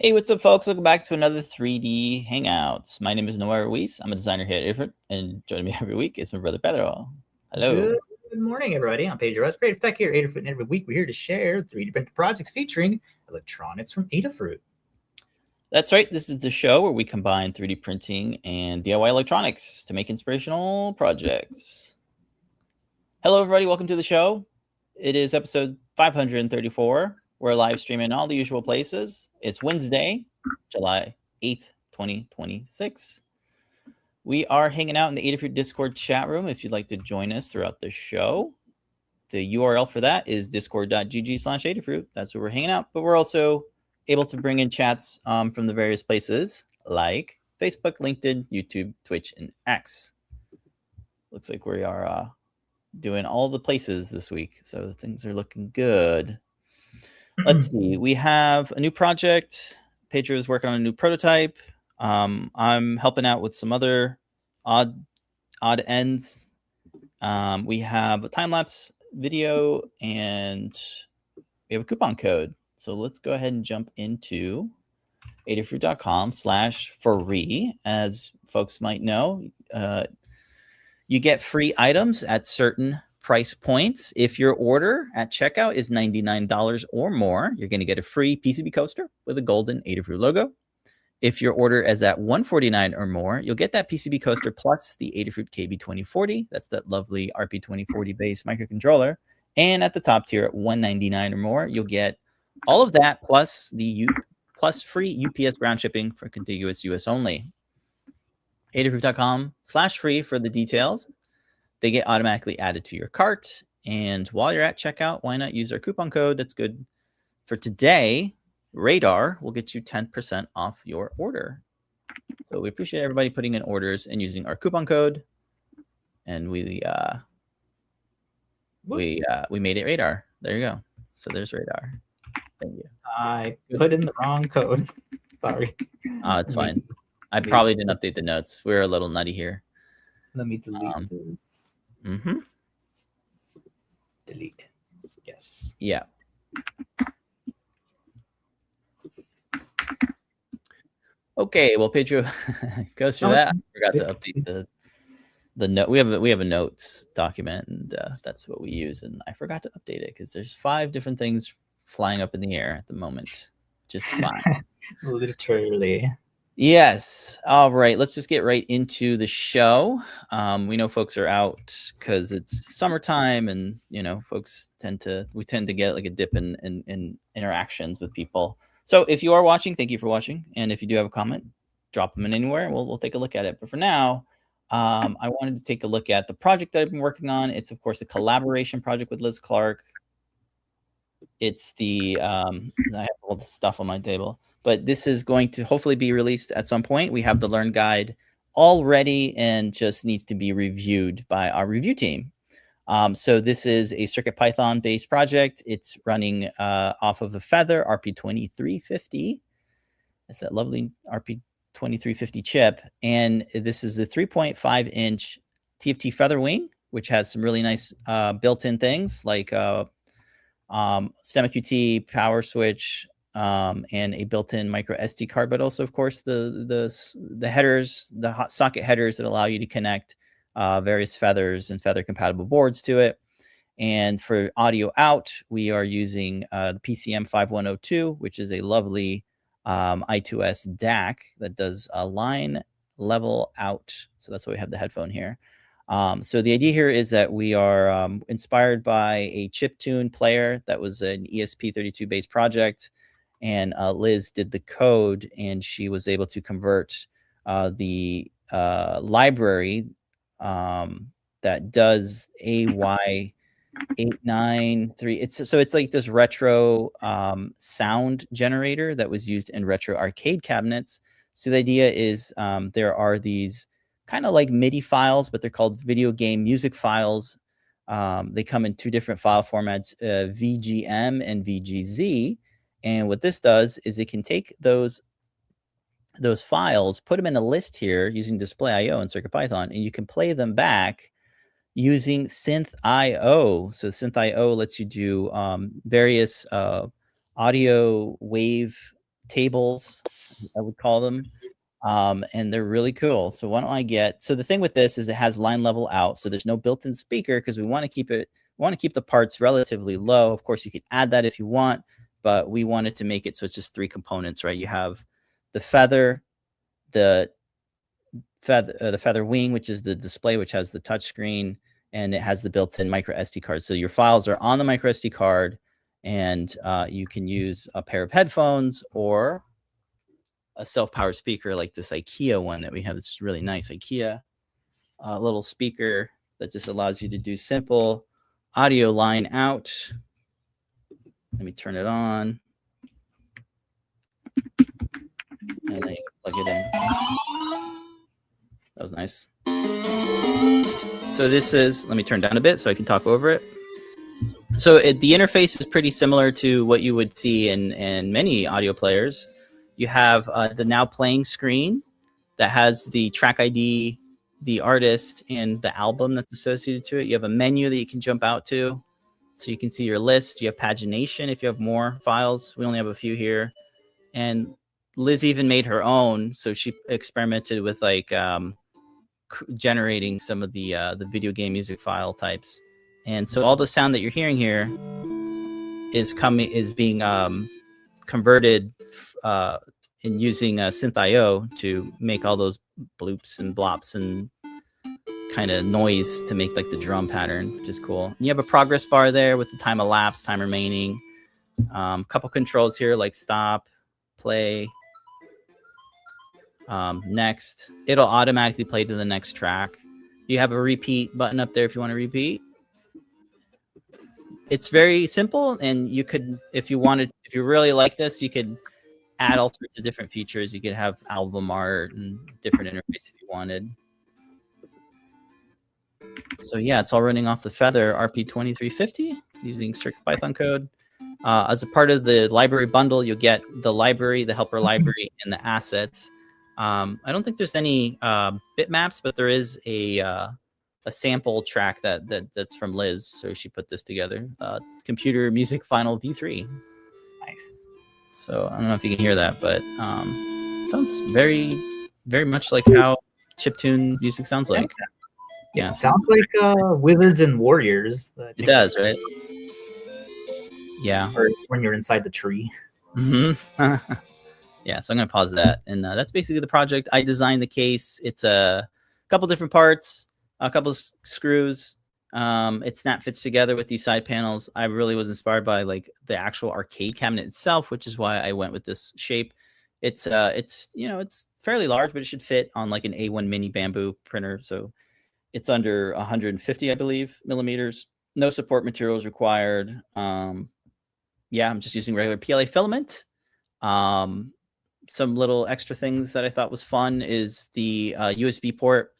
Hey, what's up, folks? Welcome back to another 3D Hangouts. My name is Noah Ruiz. I'm a designer here at Adafruit, and joining me every week is my brother Pedro. Hello. Good morning, everybody. I'm Pedro. It's Creative Tech here at Adafruit, and every week we're here to share 3D printed projects featuring electronics from Adafruit. That's right. This is the show where we combine 3D printing and DIY electronics to make inspirational projects. Hello, everybody. Welcome to the show. It is episode 534. We're live streaming in all the usual places. It's Wednesday, July 8th, 2026. We are hanging out in the Adafruit Discord chat room if you'd like to join us throughout the show. The URL for that is discord.gg/Adafruit. That's where we're hanging out. But we're also able to bring in chats from the various places like Facebook, LinkedIn, YouTube, Twitch, and X. Looks like we are doing all the places this week. So things are looking good. Let's see. We have a new project. Pedro is working on a new prototype. I'm helping out with some other odd ends. We have a time-lapse video and we have a coupon code. So let's go ahead and jump into adafruit.com/free. As folks might know, you get free items at certain price points. If your order at checkout is $99 or more, you're going to get a free PCB coaster with a golden Adafruit logo. If your order is at $149 or more, you'll get that PCB coaster plus the Adafruit KB2040. That's that lovely RP2040 base microcontroller. And at the top tier at $199 or more, you'll get all of that plus the free UPS ground shipping for contiguous US only. Adafruit.com/free for the details. They get automatically added to your cart. And while you're at checkout, why not use our coupon code? That's good for today. Radar will get you 10% off your order. So we appreciate everybody putting in orders and using our coupon code. And we made it Radar. There you go. So there's Radar. Thank you. I put in the wrong code. Sorry. It's fine. I probably didn't update the notes. We're a little nutty here. Let me delete this. Delete. Yes. Yeah. Okay, well, Pedro goes through that. I forgot to update the note. We have a notes document, and that's what we use. And I forgot to update it because there's 5 different things flying up in the air at the moment. Just fine. Literally. Yes. All right. Let's just get right into the show. We know folks are out because it's summertime, and folks tend to get like a dip in interactions with people. So if you are watching, thank you for watching. And if you do have a comment, drop them in anywhere. We'll take a look at it. But for now, I wanted to take a look at the project that I've been working on. It's, of course, a collaboration project with Liz Clark. It's the I have all the stuff on my table. But this is going to hopefully be released at some point. We have the Learn Guide all ready and just needs to be reviewed by our review team. So this is a CircuitPython based project. It's running off of a Feather RP2350. That's that lovely RP2350 chip. And this is a 3.5-inch TFT FeatherWing, which has some really nice built-in things like STEMMA QT, power switch, and a built-in micro SD card, but also, of course, the headers, the hot socket headers that allow you to connect various Feathers and Feather compatible boards to it. And for audio out, we are using the PCM 5102, which is a lovely I2S DAC that does a line level out. So that's why we have the headphone here. So the idea here is that we are inspired by a chiptune player that was an ESP32 based project. And Liz did the code, and she was able to convert the library that does AY893. It's like this retro sound generator that was used in retro arcade cabinets. So the idea is there are these kind of like MIDI files, but they're called video game music files. They come in 2 different file formats, VGM and VGZ. And what this does is it can take those files, put them in a list here using Display.io and CircuitPython, and you can play them back using Synth.io. So Synth.io lets you do various audio wave tables, I would call them. And they're really cool. So why don't I so the thing with this is it has line level out. So there's no built-in speaker because we want to keep the parts relatively low. Of course, you could add that if you want, but we wanted to make it so it's just 3 components, right? You have the feather, the feather wing, which is the display, which has the touch screen, and it has the built-in micro SD card. So your files are on the micro SD card, and you can use a pair of headphones or a self-powered speaker like this IKEA one that we have. This really nice IKEA little speaker that just allows you to do simple audio line out. Let me turn it on. And then you plug it in. That was nice. So this is, let me turn down a bit so I can talk over it. So the interface is pretty similar to what you would see in many audio players. You have the now playing screen that has the track ID, the artist, and the album that's associated to it. You have a menu that you can jump out to, so you can see your list. You have pagination if you have more files. We only have a few here. And Liz even made her own, so she experimented with like generating some of the video game music file types. And so all the sound that you're hearing here is being converted in using Synth.io to make all those bloops and blops and kind of noise to make like the drum pattern, which is cool. And you have a progress bar there with the time elapsed, time remaining. Couple controls here like stop, play, next. It'll automatically play to the next track. You have a repeat button up there if you want to repeat. It's very simple, and you could, if you really like this, you could add all sorts of different features. You could have album art and different interface if you wanted. So yeah, it's all running off the Feather RP2350 using CircuitPython code. As a part of the library bundle, you'll get the library, the helper library, and the assets. I don't think there's any bitmaps, but there is a sample track that's from Liz. So she put this together. Computer Music Final V3. Nice. So I don't know if you can hear that, but it sounds very, very much like how chiptune music sounds like. Yeah, it sounds like Wizards and Warriors. It does, right? Yeah. Or when you're inside the tree. Mm-hmm. Yeah, so I'm going to pause that. And that's basically the project. I designed the case. It's a couple different parts, a couple of screws. It snap fits together with these side panels. I really was inspired by like the actual arcade cabinet itself, which is why I went with this shape. It's it's fairly large, but it should fit on like an A1 mini bamboo printer. So it's under 150, I believe, millimeters. No support materials required. Yeah, I'm just using regular PLA filament. Some little extra things that I thought was fun is the USB port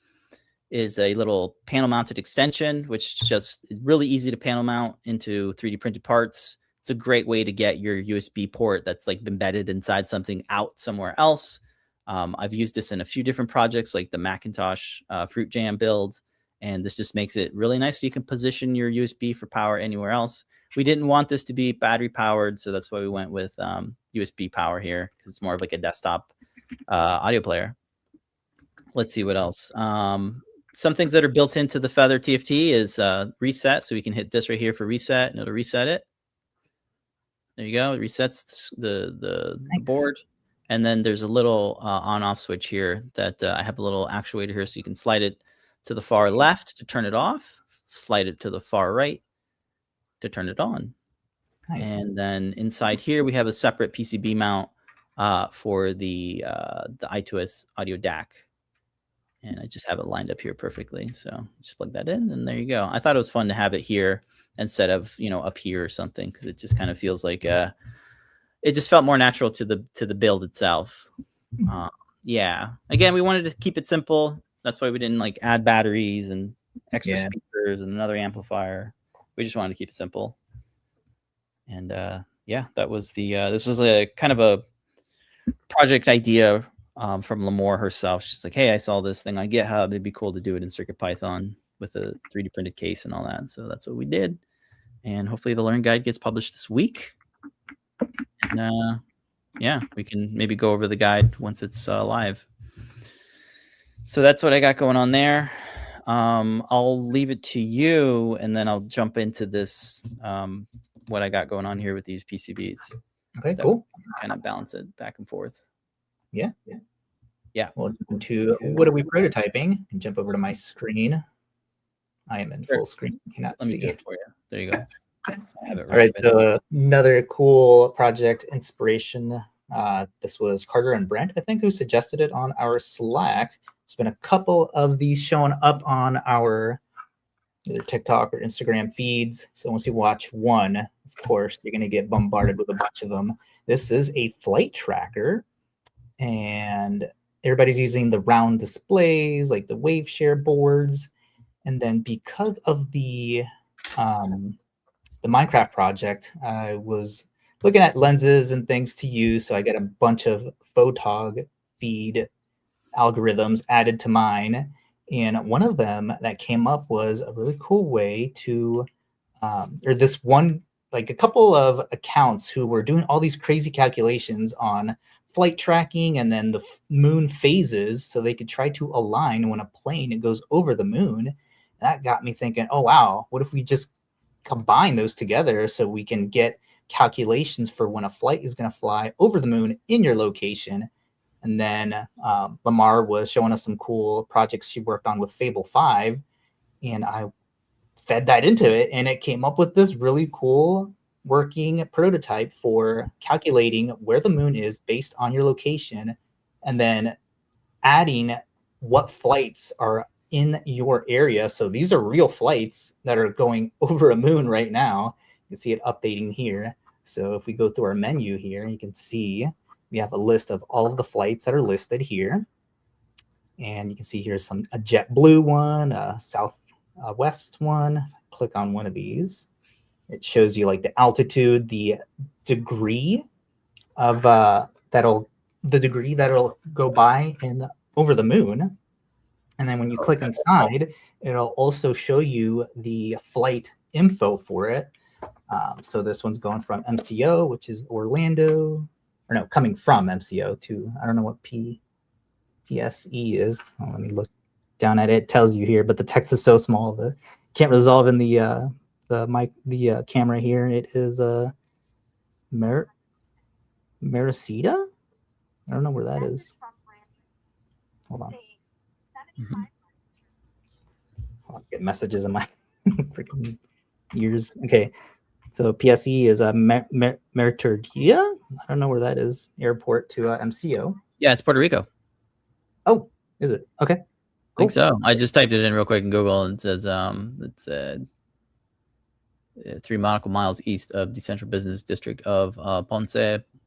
is a little panel mounted extension, which just is really easy to panel mount into 3D printed parts. It's a great way to get your USB port that's like embedded inside something out somewhere else. I've used this in a few different projects like the Macintosh Fruit Jam build, and this just makes it really nice. So you can position your USB for power anywhere else. We didn't want this to be battery powered, so that's why we went with USB power here, because it's more of like a desktop audio player. Let's see what else. Some things that are built into the Feather TFT is reset. So we can hit this right here for reset, and it'll reset it. There you go. It resets the board. And then there's a little on-off switch here that I have a little actuator here, so you can slide it to the far left to turn it off, slide it to the far right to turn it on. Nice. And then inside here, we have a separate PCB mount for the I2S audio DAC. And I just have it lined up here perfectly. So just plug that in, and there you go. I thought it was fun to have it here instead of, up here or something, because it just kind of feels like it just felt more natural to the build itself. Yeah. Again, we wanted to keep it simple. That's why we didn't like add batteries and extra speakers and another amplifier. We just wanted to keep it simple. And yeah, that was this was a kind of a project idea from Lamore herself. She's like, hey, I saw this thing on GitHub. It'd be cool to do it in CircuitPython with a 3D printed case and all that. So that's what we did. And hopefully the Learn Guide gets published this week. And yeah, we can maybe go over the guide once it's live. So that's what I got going on there. I'll leave it to you, and then I'll jump into this, what I got going on here with these PCBs. Okay, cool. Kind of balance it back and forth. Yeah. Yeah. We'll jump into what are we prototyping and jump over to my screen. I am in full screen. You cannot Let me see do it for you. There you go. I have it All right, right. so another cool project inspiration. This was Carter and Brent, I think, who suggested it on our Slack. There's been a couple of these showing up on our either TikTok or Instagram feeds. So once you watch one, of course, you're going to get bombarded with a bunch of them. This is a flight tracker, and everybody's using the round displays, like the wave share boards. And then because of the Minecraft project, I was looking at lenses and things to use. So I got a bunch of photog feed algorithms added to mine. And one of them that came up was a really cool way to, or this one, like a couple of accounts who were doing all these crazy calculations on flight tracking and then the moon phases so they could try to align when a plane goes over the moon. That got me thinking, oh, wow, what if we just combine those together so we can get calculations for when a flight is going to fly over the moon in your location. And then Lamar was showing us some cool projects she worked on with Fable 5, and I fed that into it, and it came up with this really cool working prototype for calculating where the moon is based on your location, and then adding what flights are in your area. So these are real flights that are going over a moon right now. You can see it updating here. So if we go through our menu here, you can see we have a list of all of the flights that are listed here. And you can see here's a JetBlue one, a Southwest one. Click on one of these. It shows you like the altitude, the degree of the degree that'll go by in over the moon. And then when you click inside, it'll also show you the flight info for it. So this one's going from MCO, which is Orlando, or no, coming from MCO to, I don't know what PSE is. Oh, let me look down at it. It tells you here, but the text is so small that can't resolve in the camera here. It is Merceda. I don't know where that is. Hold on. I'll get messages in my freaking ears. Okay, so PSE is Meriturgia. I don't know where that is. Airport to MCO. Yeah, it's Puerto Rico. Oh, is it? Okay. Cool. I think so. I just typed it in real quick in Google, and it says it's 3 nautical miles east of the central business district of Ponce,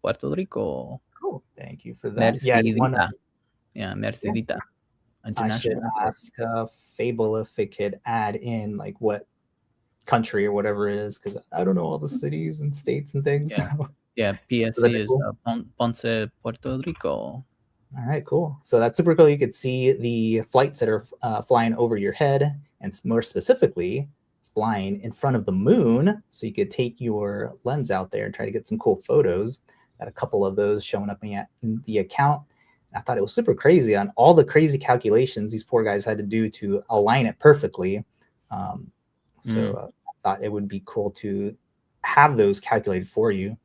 Puerto Rico. Cool. Thank you for that. Mercedita. Yeah, Mercedita. I should ask Fable if it could add in like what country or whatever it is, because I don't know all the cities and states and things. Yeah, so. Yeah, PSC is Ponce, Puerto Rico. All right, cool. So that's super cool. You could see the flights that are flying over your head, and more specifically, flying in front of the moon. So you could take your lens out there and try to get some cool photos. Got a couple of those showing up in the account. I thought it was super crazy on all the crazy calculations these poor guys had to do to align it perfectly. I thought it would be cool to have those calculated for you.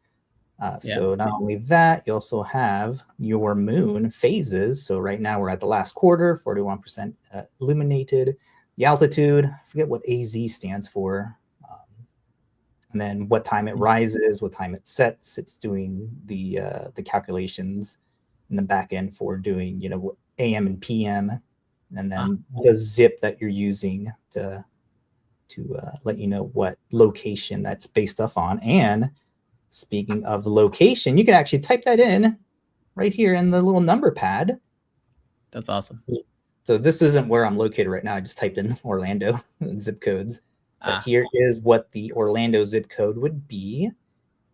So not only that, you also have your moon phases. So right now we're at the last quarter, 41% illuminated. The altitude, I forget what AZ stands for. And then what time it rises, what time it sets. It's doing the calculations in the back end for doing, AM and PM, and then the zip that you're using to let you know what location that's based off on. And speaking of the location, you can actually type that in right here in the little number pad. That's awesome. So this isn't where I'm located right now. I just typed in Orlando zip codes. But here is what the Orlando zip code would be.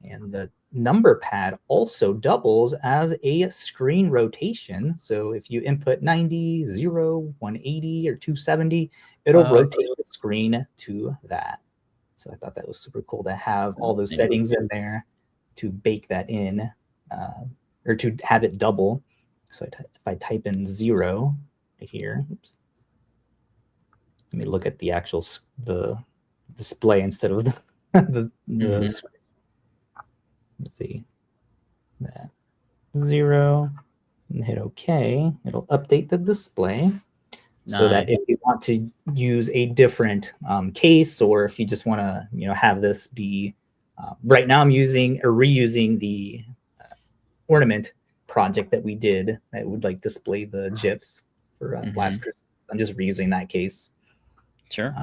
And the number pad also doubles as a screen rotation. So if you input 90, 0, 180, or 270, it'll rotate the screen to that. So I thought that was super cool to have all those settings in there to bake that in or to have it double. So if I type in 0 right here, oops. Let me look at the actual the display instead of the let's see that 0 and hit OK. It'll update the display. So that if you want to use a different case, or if you just want to, have this be, right now I'm using or reusing the ornament project that we did that would like display the GIFs for last Christmas. I'm just reusing that case. Sure.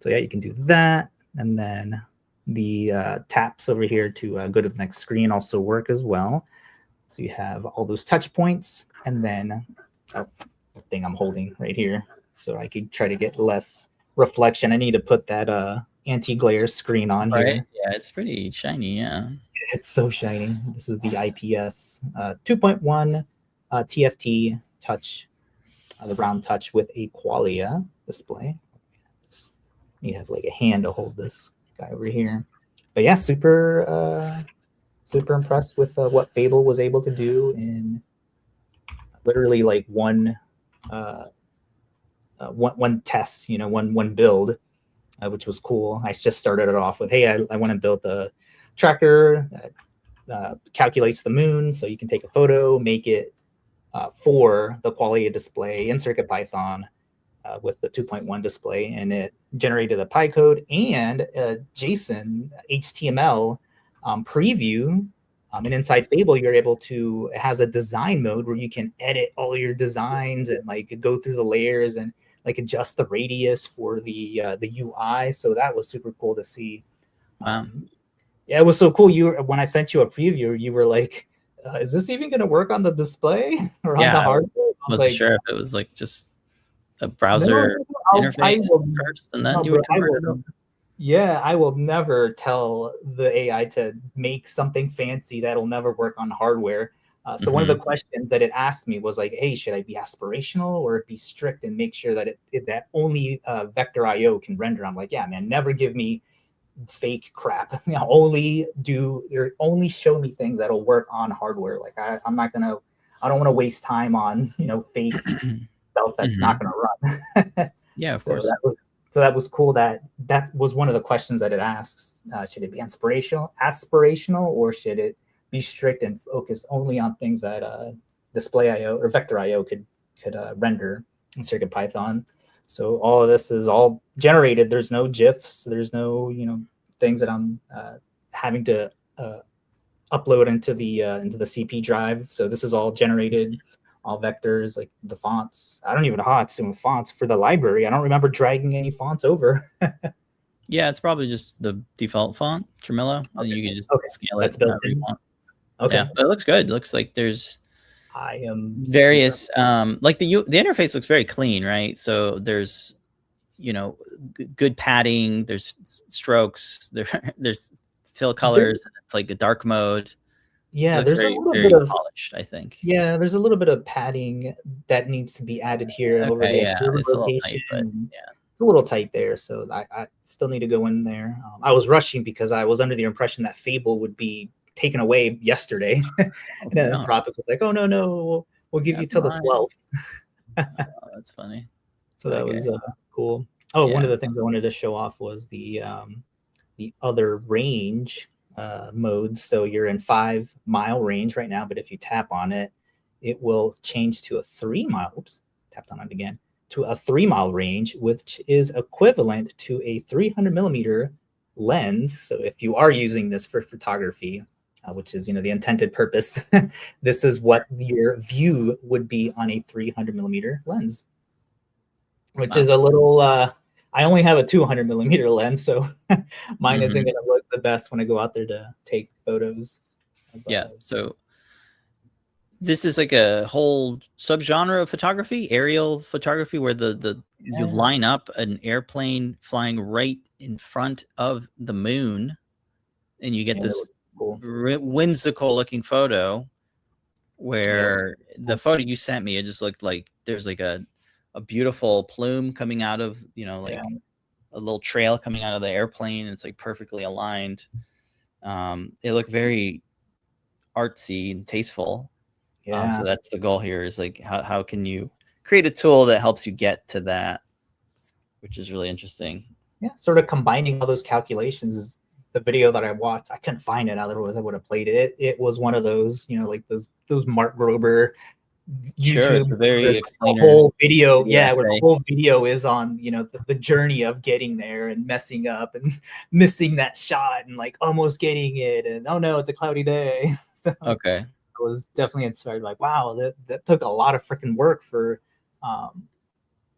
So yeah, you can do that, and then the taps over here to go to the next screen also work as well. So you have all those touch points, and then thing I'm holding right here, so I could try to get less reflection. I need to put that anti-glare screen on here. Yeah, it's pretty shiny. Yeah, it's so shiny. This is the IPS 2.1 TFT touch, the round touch with a Qualia display. You have like a hand to hold this guy over here. But yeah, super impressed with what Fable was able to do in literally like one test, one build, which was cool. I just started it off with, hey, I want to build the tracker that calculates the moon, so you can take a photo, make it for the Qualia display in CircuitPython with the 2.1 display, and it generated a PyCode and a JSON HTML preview. And inside Fable, you're able to, it has a design mode where you can edit all your designs and like go through the layers and like adjust the radius for the UI. So that was super cool to see. Wow. Yeah, it was so cool. When I sent you a preview, you were like, is this even going to work on the display or on the hardware? I wasn't sure if it was like just a browser interface first, and then you would convert it over. Yeah, I will never tell the AI to make something fancy that'll never work on hardware. So one of the questions that it asked me was like, hey, should I be aspirational or be strict and make sure that that only vector IO can render? I'm like, yeah, man, never give me fake crap. Only show me things that'll work on hardware. Like I don't want to waste time on, fake stuff that's not going to run. Yeah, of course. So that was cool. That was one of the questions that it asks. Should it be aspirational, or should it be strict and focus only on things that display IO or vector IO could render in CircuitPython? So all of this is all generated. There's no GIFs. There's no things that I'm having to upload into the CP drive. So this is all generated. All vectors, like the fonts. I don't even know how it's doing fonts for the library. I don't remember dragging any fonts over. Yeah, it's probably just the default font, Tremolo, and you can just scale it however you want. Okay, yeah, but it looks good. It looks like there's various like the interface looks very clean, right? So there's good padding, there's strokes, there's fill colors, and it's like a dark mode. Yeah, there's a little bit of polished, I think. Yeah, there's a little bit of padding that needs to be added here over the observer location. It's a little tight there, so I still need to go in there. I was rushing because I was under the impression that Fable would be taken away yesterday. And then Anthropic was like, "Oh no, we'll give you till the 12th." Oh, that's funny. So that was cool. Oh, one of the things I wanted to show off was the other range modes. So you're in 5-mile range right now, but if you tap on it, it will change to a 3-mile. Oops, tapped on it again. To a 3-mile range, which is equivalent to a 300 millimeter lens. So if you are using this for photography, which is the intended purpose, this is what your view would be on a 300 millimeter lens, which is a little. I only have a 200 millimeter lens, so mine isn't going to look the best when I go out there to take photos. Yeah, so this is like a whole subgenre of photography, aerial photography, where you line up an airplane flying right in front of the moon, and you get this whimsical looking photo where the photo you sent me, it just looked like there's like a beautiful plume coming out of, a little trail coming out of the airplane. It's like perfectly aligned. It looked very artsy and tasteful. Yeah. So that's the goal here, is like how can you create a tool that helps you get to that, which is really interesting. Yeah, sort of combining all those calculations is the video that I watched. I couldn't find it, otherwise I would have played it. It was one of those, you know, like those Mark Grober YouTube, sure, it's a very explainer whole video. Yeah, where the essay. whole video is on, you know, the journey of getting there and messing up and missing that shot and like almost getting it, and oh no, it's a cloudy day. So Okay. I was definitely inspired. Like, wow, that took a lot of freaking work for,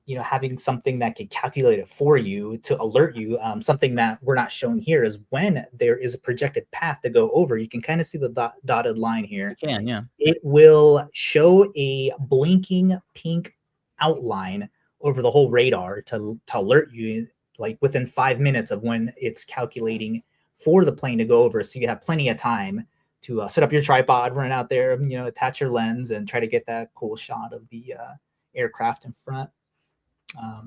you know, having something that can calculate it for you to alert you. Something that we're not showing here is when there is a projected path to go over. You can kind of see the dotted line here. You can, yeah. It will show a blinking pink outline over the whole radar to alert you, like within 5 minutes of when it's calculating for the plane to go over. So you have plenty of time to set up your tripod, run out there, you know, attach your lens and try to get that cool shot of the aircraft in front.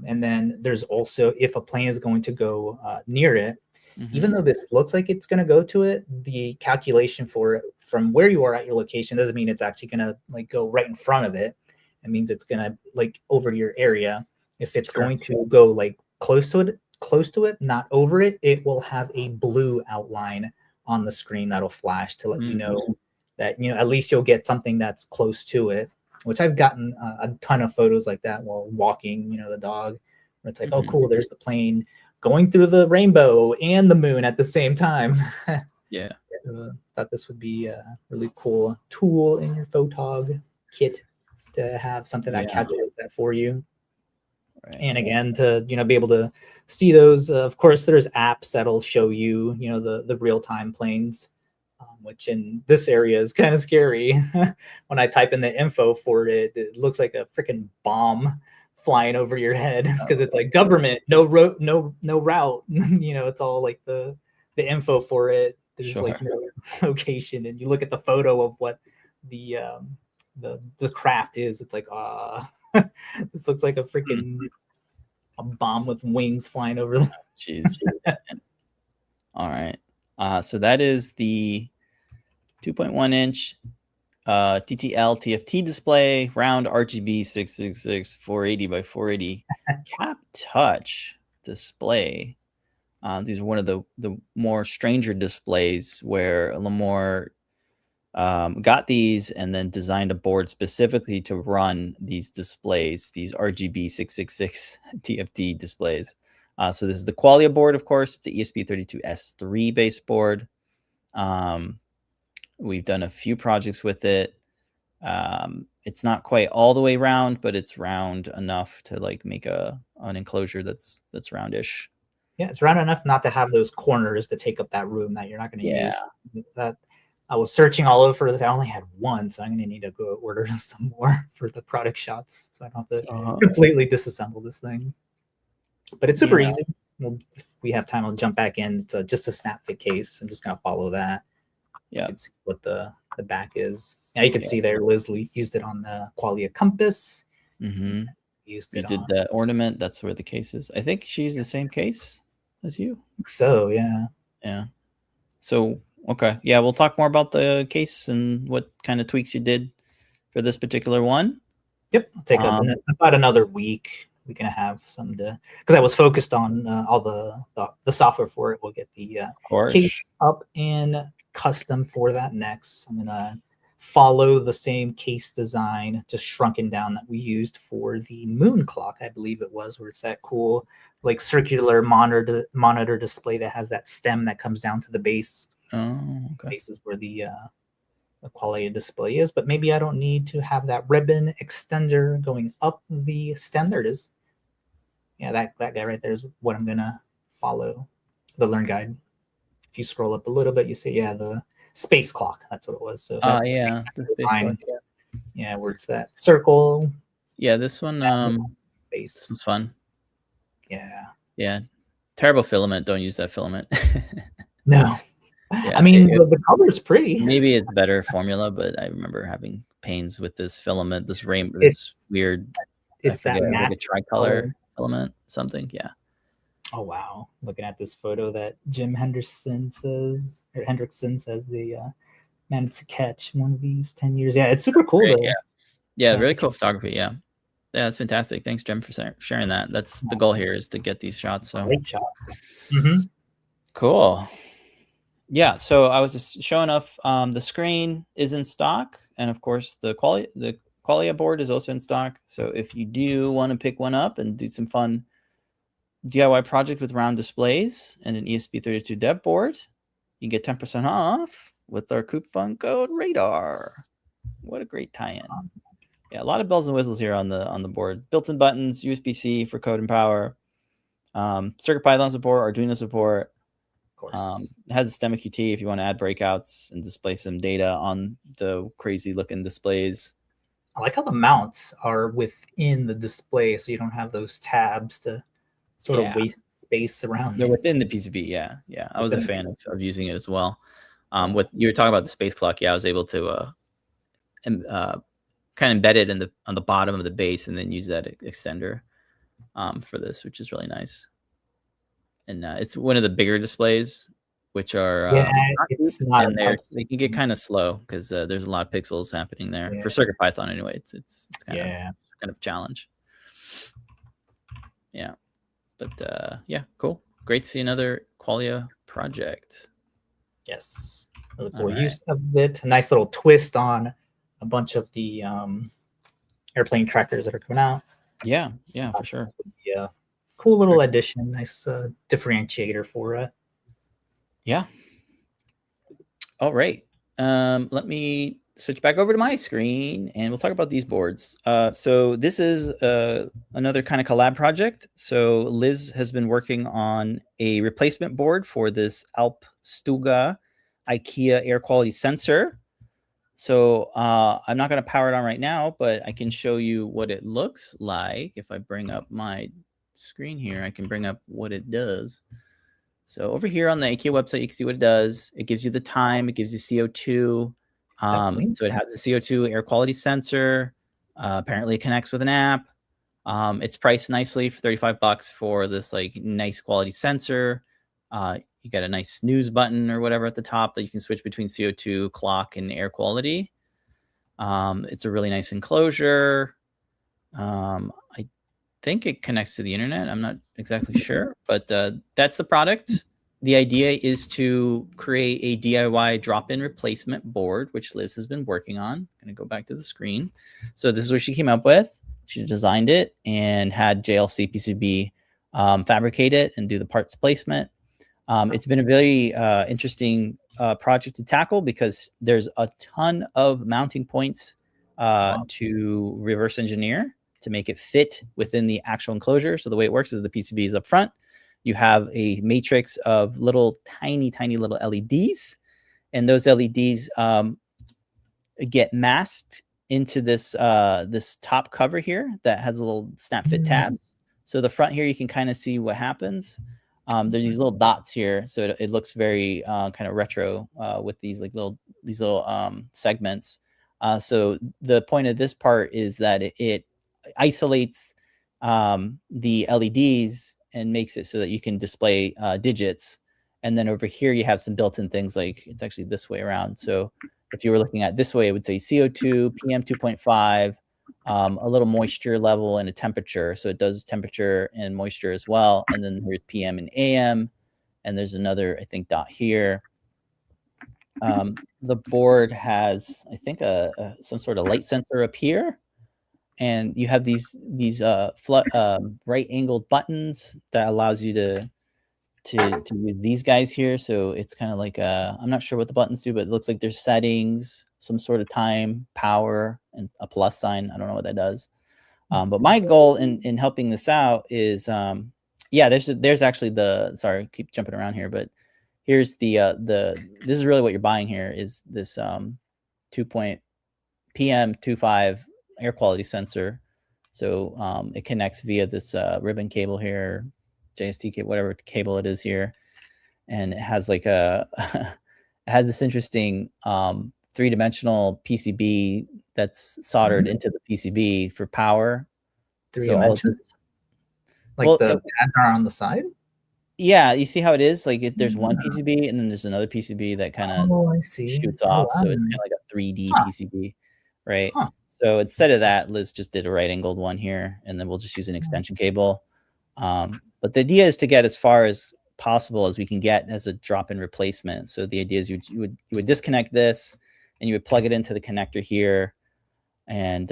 And then there's also, if a plane is going to go near it, even though this looks like it's going to go to it, the calculation for it from where you are at your location doesn't mean it's actually going to like go right in front of it. It means it's going to like over your area. If it's going to go like close to it, not over it, it will have a blue outline on the screen that'll flash to let you know that, you know, at least you'll get something that's close to it. Which I've gotten a ton of photos like that while walking, you know, the dog, where it's like, oh, cool, there's the plane going through the rainbow and the moon at the same time. Yeah. Thought this would be a really cool tool in your photog kit to have something that calculates that for you. Right. And again, to, you know, be able to see those, of course, there's apps that'll show you, you know, the real-time planes. Which in this area is kind of scary. When I type in the info for it, it looks like a freaking bomb flying over your head because it's like government, no route. You know, it's all like the info for it. There's like no location, and you look at the photo of what the craft is. It's like, this looks like a freaking a bomb with wings flying over them. Jeez. All right. So that is the 2.1 inch TTL TFT display, round RGB 666 480 by 480 cap touch display. These are one of the more stranger displays where Lamore got these and then designed a board specifically to run these displays, these RGB 666 TFT displays. So this is the Qualia board, of course. It's the ESP32-S3 base board. We've done a few projects with it. It's not quite all the way round, but it's round enough to like make an enclosure that's roundish. Yeah, it's round enough not to have those corners to take up that room that you're not going to use. That I was searching all over that. I only had one, so I'm going to need to go order some more for the product shots, so I don't have to completely disassemble this thing. But it's super easy. If we have time, I'll jump back in. It's just a snap fit case. I'm just going to follow that. Yeah, you can see what the back is. Now you can see there, Liz used it on the Qualia Compass. Used it. You did the ornament. That's where the case is. I think she used the same case as you. So yeah. Yeah. So okay, yeah, we'll talk more about the case and what kind of tweaks you did for this particular one. Yep, I'll take about another week. We're gonna have some to, because I was focused on all the software for it. We'll get the case up and custom for that next. I'm gonna follow the same case design, just shrunken down, that we used for the moon clock, I believe it was, where it's that cool like circular monitor display that has that stem that comes down to the base. Base is where the Qualia display is, but maybe I don't need to have that ribbon extender going up the stem. There it is. Yeah, that guy right there is what I'm gonna follow, the learn guide. If you scroll up a little bit, you see, yeah, the space clock. That's what it was. So yeah, the space clock, yeah, where it's that circle. Yeah, this one, this was fun. Yeah. Terrible filament. Don't use that filament. No. Yeah, I mean, the color is pretty. Maybe it's better formula, but I remember having pains with this filament, this rainbow, this weird. It's that matte, like a tricolor filament, something. Yeah. Oh wow! Looking at this photo that Jim Hendrickson says the managed to catch one of these 10 years. Yeah, it's super cool though. Yeah, really cool photography. Yeah, that's fantastic. Thanks, Jem, for sharing that. That's the goal here, is to get these shots. So great shot. Cool. Yeah, so I was just showing off. The screen is in stock, and of course the Qualia board is also in stock. So if you do want to pick one up and do some fun DIY project with round displays and an ESP32 dev board, you get 10% off with our coupon code RADAR. What a great tie-in! Yeah, a lot of bells and whistles here on the board. Built-in buttons, USB-C for code and power, CircuitPython support, Arduino support. It has a STEM QT if you want to add breakouts and display some data on the crazy looking displays. I like how the mounts are within the display, so you don't have those tabs to sort of waste space around. They're within the PCB. Yeah. I was a fan of using it as well. What you were talking about, the space clock, I was able to kind of embed it on the bottom of the base and then use that extender for this, which is really nice. And it's one of the bigger displays, which are they can get kind of slow because there's a lot of pixels happening there for CircuitPython anyway. It's kind of a challenge. Yeah, but yeah, cool. Great to see another Qualia project. Yes, really cool use of it. A nice little twist on a bunch of the airplane trackers that are coming out. Yeah, for sure. Yeah, cool little addition. Nice differentiator for it. Yeah. All right. Let me switch back over to my screen and we'll talk about these boards. So this is another kind of collab project. So Liz has been working on a replacement board for this Alpstuga IKEA air quality sensor. So I'm not going to power it on right now, but I can show you what it looks like. If I bring up my screen here, I can bring up what it does. So over here on the IKEA website, you can see what it does. It gives you the time. It gives you CO2. So it has a CO2 air quality sensor. Apparently, it connects with an app. It's priced nicely for $35 for this like nice quality sensor. You got a nice snooze button or whatever at the top that you can switch between CO2, clock, and air quality. It's a really nice enclosure. I think it connects to the internet. I'm not exactly sure, but that's the product. The idea is to create a DIY drop-in replacement board, which Liz has been working on. I'm going to go back to the screen. So this is what she came up with. She designed it and had JLC PCB fabricate it and do the parts placement. It's been a very interesting project to tackle because there's a ton of mounting points to reverse engineer to make it fit within the actual enclosure. So the way it works is the PCB is up front. You have a matrix of little tiny little LEDs, and those LEDs get masked into this this top cover here that has a little snap fit tabs. So the front here, you can kind of see what happens. There's these little dots here, so it looks very kind of retro with these little segments. So the point of this part is that it isolates the LEDs and makes it so that you can display digits. And then over here, you have some built-in things like it's actually this way around. So if you were looking at this way, it would say CO2, PM 2.5, a little moisture level and a temperature. So it does temperature and moisture as well. And then there's PM and AM. And there's another, I think, dot here. The board has, I think, some sort of light sensor up here. And you have these right angled buttons that allows you to use these guys here. So it's kind of like I'm not sure what the buttons do, but it looks like there's settings, some sort of time, power, and a plus sign. I don't know what that does. But my goal in helping this out is there's actually sorry, I keep jumping around here, but here's this is really what you're buying here is this PM25 air quality sensor. So it connects via this ribbon cable here, JST cable, whatever cable it is here. And it has like it has this interesting three-dimensional PCB that's soldered into the PCB for power. Three dimensions? Like the pads are on the side? Yeah, you see how it is? Like there's one PCB and then there's another PCB that kind of I see. shoots off. Wow. So it's kind of like a 3D PCB, right? Huh. So instead of that, Liz just did a right angled one here, and then we'll just use an extension cable. But the idea is to get as far as possible as we can get as a drop-in replacement. So the idea is you would disconnect this and you would plug it into the connector here. And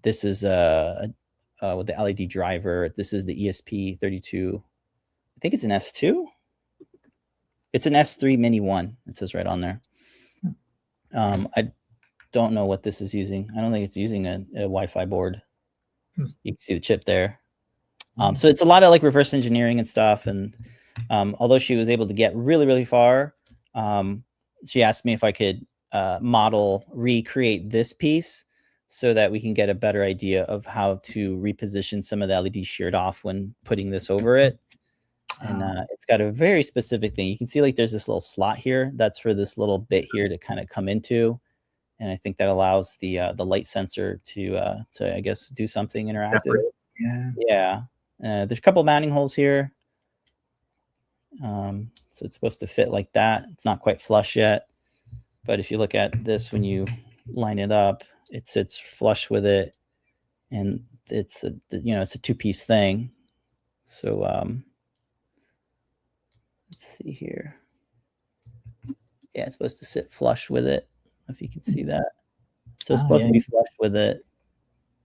this is with the LED driver. This is the ESP32. I think it's an S2. It's an S3 Mini 1. It says right on there. I don't know what this is using. I don't think it's using a Wi-Fi board. You can see the chip there. So it's a lot of like reverse engineering and stuff. And although she was able to get really, really far, she asked me if I could recreate this piece so that we can get a better idea of how to reposition some of the LEDs sheared off when putting this over it. And it's got a very specific thing. You can see like there's this little slot here. That's for this little bit here to kind of come into. And I think that allows the light sensor to I guess do something interactive. Separate. Yeah. There's a couple mounting holes here. So it's supposed to fit like that. It's not quite flush yet. But if you look at this, when you line it up, it sits flush with it. And it's it's a two-piece thing. So let's see here. Yeah, it's supposed to sit flush with it, if you can see that. So it's supposed to be flush with it.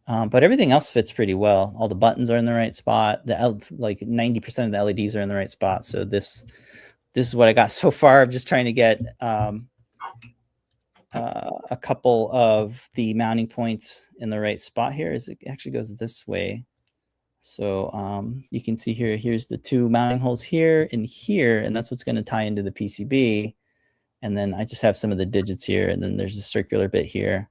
But everything else fits pretty well. All the buttons are in the right spot. Like 90% of the LEDs are in the right spot. So this is what I got so far. I'm just trying to get a couple of the mounting points in the right spot here. As it actually goes this way. So you can see here, here's the two mounting holes here and here, and that's what's going to tie into the PCB. And then I just have some of the digits here, and then there's a circular bit here.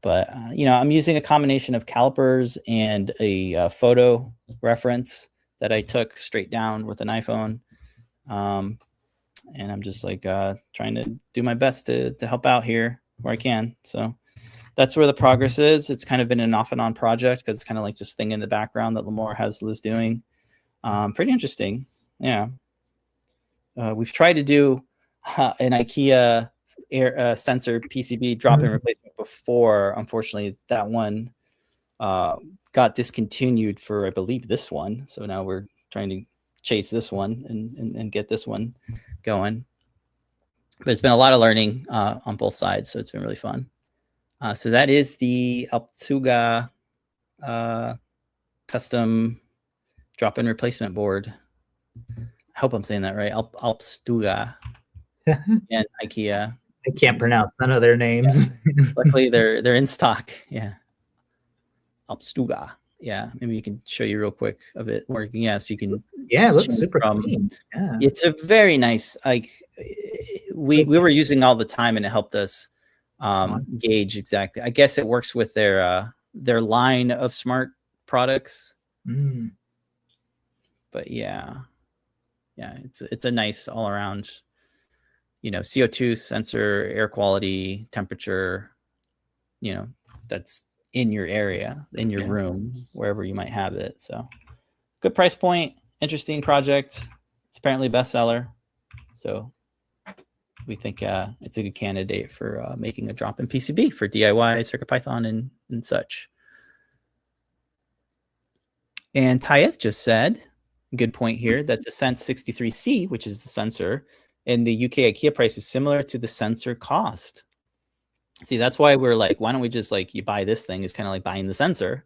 But I'm using a combination of calipers and a photo reference that I took straight down with an iPhone. And I'm just like trying to do my best to help out here where I can. So that's where the progress is. It's kind of been an off and on project because it's kind of like this thing in the background that Lamore has Liz doing. Pretty interesting. Yeah. We've tried to do an IKEA sensor PCB drop-in replacement before. Unfortunately, that one got discontinued for, I believe, this one. So now we're trying to chase this one and get this one going. But it's been a lot of learning on both sides, so it's been really fun. So that is the Alptuga custom drop-in replacement board. I hope I'm saying that right. Alpstuga and IKEA. I can't pronounce none of their names. Yeah. Luckily, they're in stock. Yeah. Alpstuga. Yeah. Maybe you can show you real quick of it working. Yeah. So you can. Yeah, it looks super clean. Yeah. It's a very nice. Like we were using all the time, and it helped us gauge exactly. I guess it works with their line of smart products. But yeah, it's a nice all around. CO2 sensor, air quality, temperature, that's in your area, in your room, wherever you might have it. So good price point, interesting project. It's apparently a bestseller. So we think it's a good candidate for making a drop-in PCB for DIY, CircuitPython, and such. And Tyeth just said, good point here, that the Sense 63C, which is the sensor, in the UK IKEA price is similar to the sensor cost. See, that's why we're like, why don't we just you buy this thing? It's kind of like buying the sensor.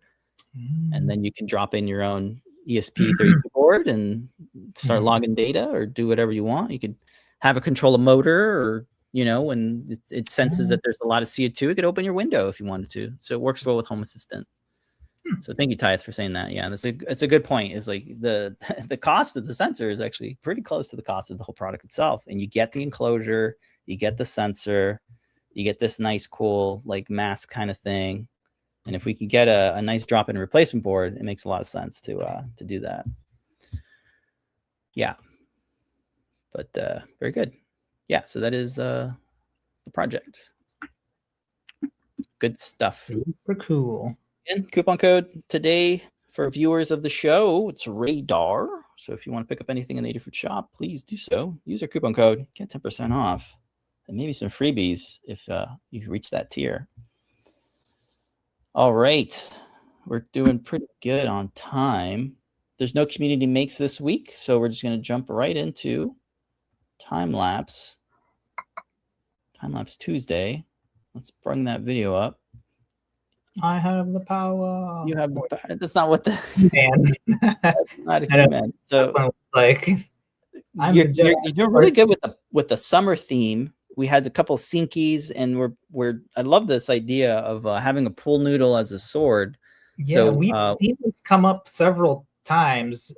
And then you can drop in your own ESP32 board and start logging data or do whatever you want. You could have a control a motor, or, when it senses that there's a lot of CO2, it could open your window if you wanted to. So it works well with Home Assistant. So thank you, Tyeth, for saying that. Yeah, it's a good point. Is like the cost of the sensor is actually pretty close to the cost of the whole product itself. And you get the enclosure, you get the sensor, you get this nice, cool mask kind of thing. And if we could get a nice drop-in replacement board, it makes a lot of sense to do that. Yeah, but very good. Yeah, so that is the project. Good stuff. Super cool. And coupon code today for viewers of the show, it's Radar. So if you want to pick up anything in the Adafruit shop, please do so. Use our coupon code, get 10% off, and maybe some freebies if you reach that tier. All right, we're doing pretty good on time. There's no community makes this week, so we're just going to jump right into Timelapse Tuesday. Let's bring that video up. I have the power. You have the power. That's not what the man. That's not a He-Man. So like you're doing really good with the summer theme. We had a couple of Sinkies, and I love this idea of having a pool noodle as a sword. Yeah, so we've seen this come up several times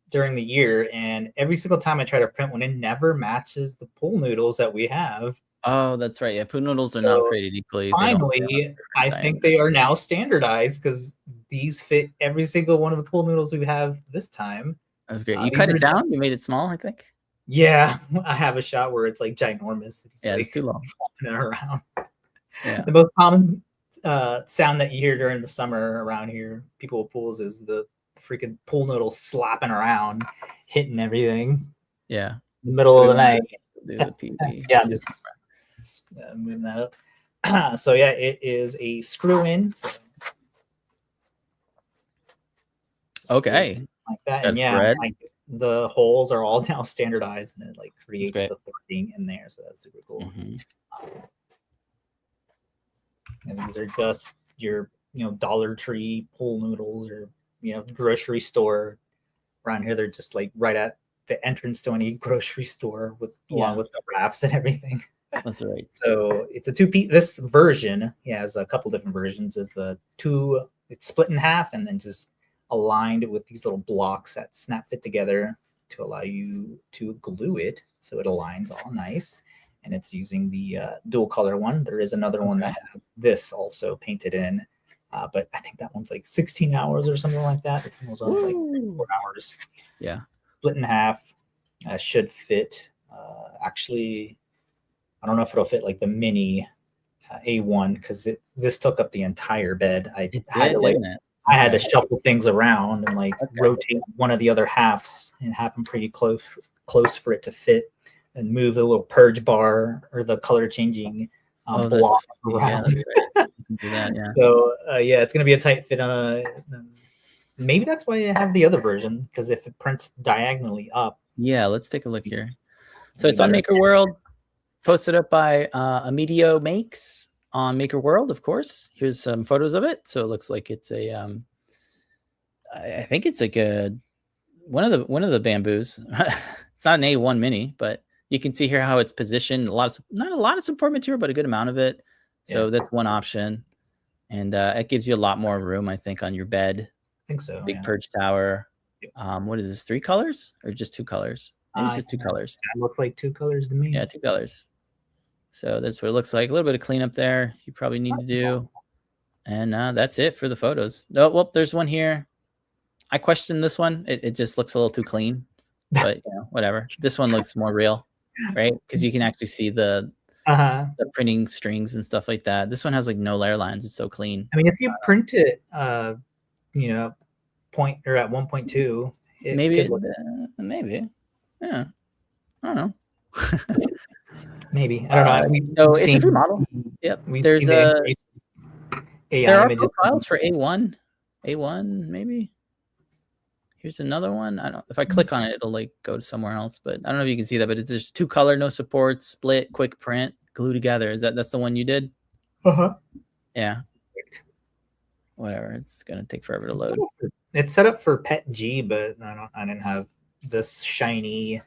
during the year, and every single time I try to print one, it never matches the pool noodles that we have. Oh, that's right. Yeah, pool noodles are not created equally. Finally, I think they are now standardized because these fit every single one of the pool noodles we have this time. That's great. You cut it down? You made it small, I think? Yeah, I have a shot where it's like ginormous. It's too long. Flopping it around. Yeah. The most common sound that you hear during the summer around here, people with pools, is the freaking pool noodle slapping around, hitting everything. Yeah. In the middle of the night. Do the PV. Yeah, I'm just moving that up. So yeah, it is a screw-in. So okay. Like that. And yeah, the holes are all now standardized, and it like creates the threading in there. So that's super cool. Mm-hmm. And these are just your Dollar Tree pool noodles, or grocery store around here. They're just like right at the entrance to any grocery store along with the wraps and everything. That's right. So it's a two-piece. This version has a couple different versions. Is it's split in half and then just aligned with these little blocks that snap fit together to allow you to glue it so it aligns all nice. And it's using the dual color one. There is another one that has this also painted in, but I think that one's like 16 hours or something like that. It was only like 4 hours. Yeah. Split in half. Should fit. Actually, I don't know if it'll fit like the mini A1 because this took up the entire bed. I had to shuffle things around and rotate one of the other halves and have them pretty close for it to fit, and move the little purge bar or the color changing block around. Yeah, do that, yeah. So it's gonna be a tight fit. Maybe that's why I have the other version, because if it prints diagonally up. Yeah, let's take a look here. So it's on Maker World, posted up by Amedeo Makes on Maker World, of course. Here's some photos of it. So it looks like it's a I think it's like one of the bamboos. It's not an A1 mini, but you can see here how it's positioned. Not a lot of support material, but a good amount of it. So that's one option, and it gives you a lot more room, I think, on your bed. I think so. Big purge tower. What is this? 3 colors or just 2 colors? It's just 2 colors. It looks like 2 colors to me. Yeah, 2 colors. So that's what it looks like. A little bit of cleanup there you probably need to do. And that's it for the photos. Oh, well, there's one here. I questioned this one. It just looks a little too clean, but whatever. This one looks more real, right? Because you can actually see the printing strings and stuff like that. This one has like no layer lines. It's so clean. I mean, if you print it, point or at 1.2, maybe. Yeah, I don't know. Maybe, I don't know. So it's a free model. Yep. There are profiles for A1 maybe. Here's another one. I don't. If I click on it, it'll like go to somewhere else. But I don't know if you can see that. But there's 2 color, no support, split, quick print, glue together. That's the one you did? Yeah. Whatever. It's gonna take forever to load. It's set up for Pet G, but I didn't have this shiny,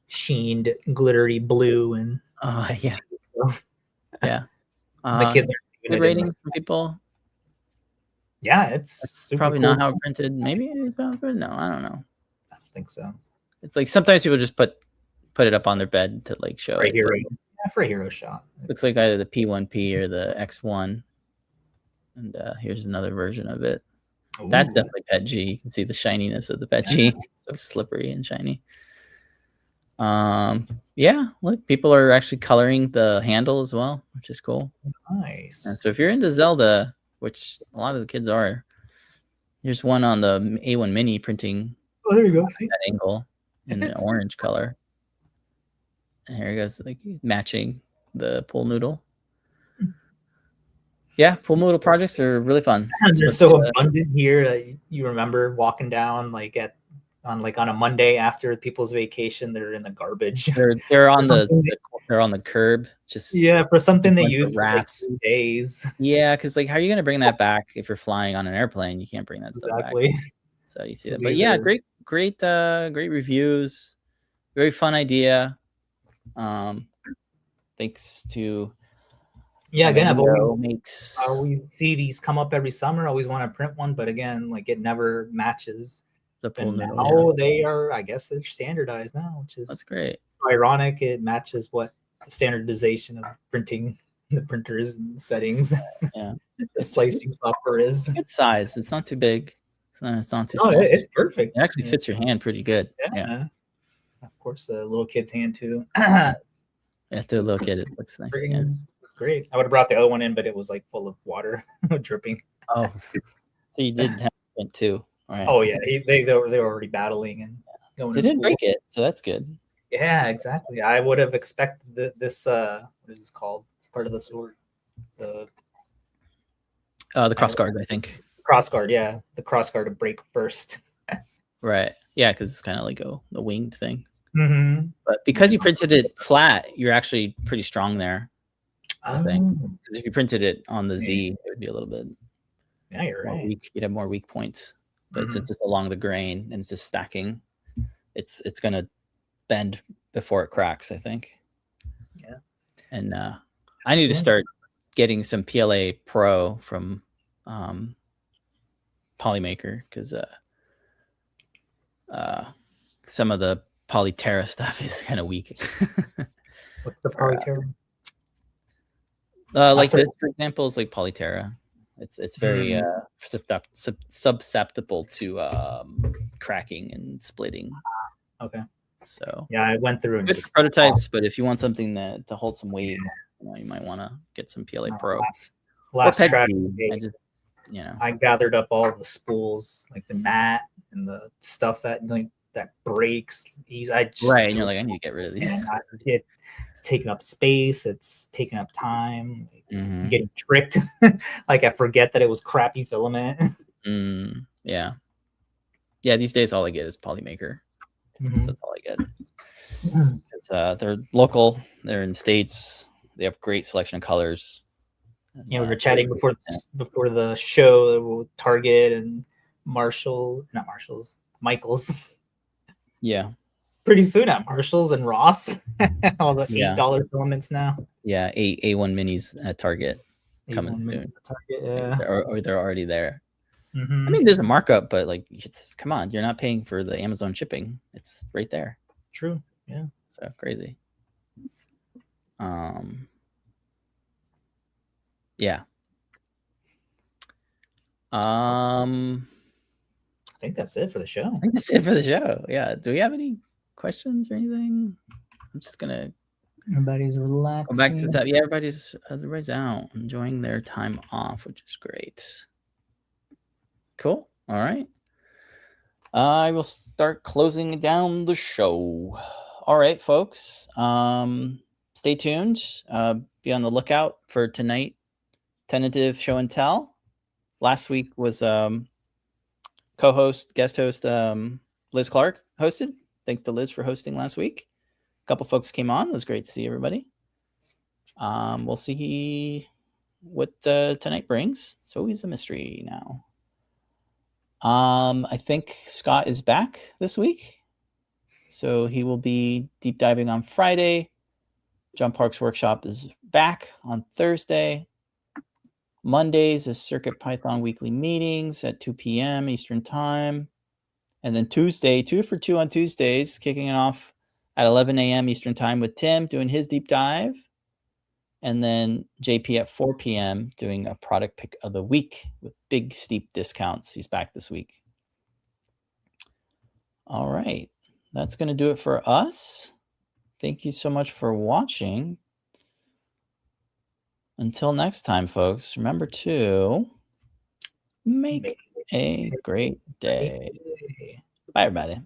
sheened, glittery blue and. Yeah. Yeah. The kids are good ratings from people. Yeah, it's probably not how it printed. Maybe it's not good. No, I don't know. I don't think so. It's like sometimes people just put it up on their bed to like show it. For a hero shot. Looks like either the P1P or the X1. And here's another version of it. Ooh. That's definitely Pet G. You can see the shininess of the Pet G. It's so slippery and shiny. Yeah, look, people are actually coloring the handle as well, which is cool. Nice. And so if you're into Zelda, which a lot of the kids are, here's one on the A1 Mini printing Oh, there you go. See? That angle in an orange color. And here he goes, like matching the pool noodle. Yeah, pool noodle projects are really fun. They're so abundant here. You remember walking down on a Monday after people's vacation, they're in the garbage. They're on the curb. Just for something they used for like wraps. 2 days. Yeah, because like, how are you going to bring that back if you're flying on an airplane? You can't bring that stuff back. So you see that, but yeah, great reviews. Very fun idea. Thanks to again, I makes. always see these come up every summer. I always want to print one, but again, like it never matches. The pool noodle, now they are, I guess they're standardized now, which is that's great. So ironic. It matches what the standardization of printing the printers and settings. Yeah, the slicing software is. Good size. It's not too big. It's not too small. Oh, it's perfect. It actually fits your hand pretty good. Yeah. Of course, the little kid's hand too. Yeah, to a little kid, it looks nice. Yeah. It's great. I would have brought the other one in, but it was like full of water, dripping. Oh, so you did have it too, right? Oh yeah, they were already battling and they didn't break it, so that's good. Yeah, exactly. I would have expected this. What is this called? It's part of the sword. The crossguard, I think. Crossguard, yeah, the crossguard to break first. Right. Yeah, because it's kind of like the winged thing. Mm-hmm. But because you printed it flat, you're actually pretty strong there. I think because if you printed it on the Z, it would be a little bit. Yeah, you're right. Weak. You'd have more weak points, but since it's along the grain and it's just stacking, it's gonna bend before it cracks, I think. Yeah. And I need to start getting some PLA Pro from Polymaker because some of the Polyterra stuff is kind of weak. What's the Polyterra? Like this, for example, is like Polyterra. It's very susceptible to cracking and splitting. Okay. So yeah, I went through and just prototypes, but if you want something that to hold some weight, you might want to get some PLA Pro. Last track, I gathered up all the spools, like the mat and the stuff that breaks. Right, and you're like, I need to get rid of these. It's taking up space. It's taking up time. Getting tricked. Like I forget that it was crappy filament. Yeah. These days, all I get is Polymaker. That's all I get. They're local. They're in States. They have great selection of colors. We were chatting before the show with Target and Michaels. Yeah. Pretty soon at Marshalls and Ross. All the $8 filaments now. Yeah, A1 minis at Target coming soon. Or they're already there. I mean, there's a markup, but like, come on, you're not paying for the Amazon shipping. It's right there. True. Yeah. So crazy. Yeah. I think that's it for the show. Yeah. Do we have any questions or anything? I'm just gonna. Everybody's relaxing. Go back to the top. Yeah, everybody's out enjoying their time off, which is great. Cool. All right. I will start closing down the show. All right, folks. Stay tuned. Be on the lookout for tonight. Tentative show and tell. Last week was guest host Liz Clark hosted. Thanks to Liz for hosting last week. A couple folks came on. It was great to see everybody. We'll see what tonight brings. It's always a mystery now. I think Scott is back this week, so he will be deep diving on Friday. John Park's workshop is back on Thursday. Mondays is CircuitPython weekly meetings at 2 p.m. Eastern Time. And then Tuesday, 2 for 2 on Tuesdays, kicking it off at 11 a.m. Eastern Time with Tim doing his deep dive. And then JP at 4 p.m. doing a product pick of the week with big, steep discounts. He's back this week. All right. That's going to do it for us. Thank you so much for watching. Until next time, folks, remember to make a great day. Bye, everybody.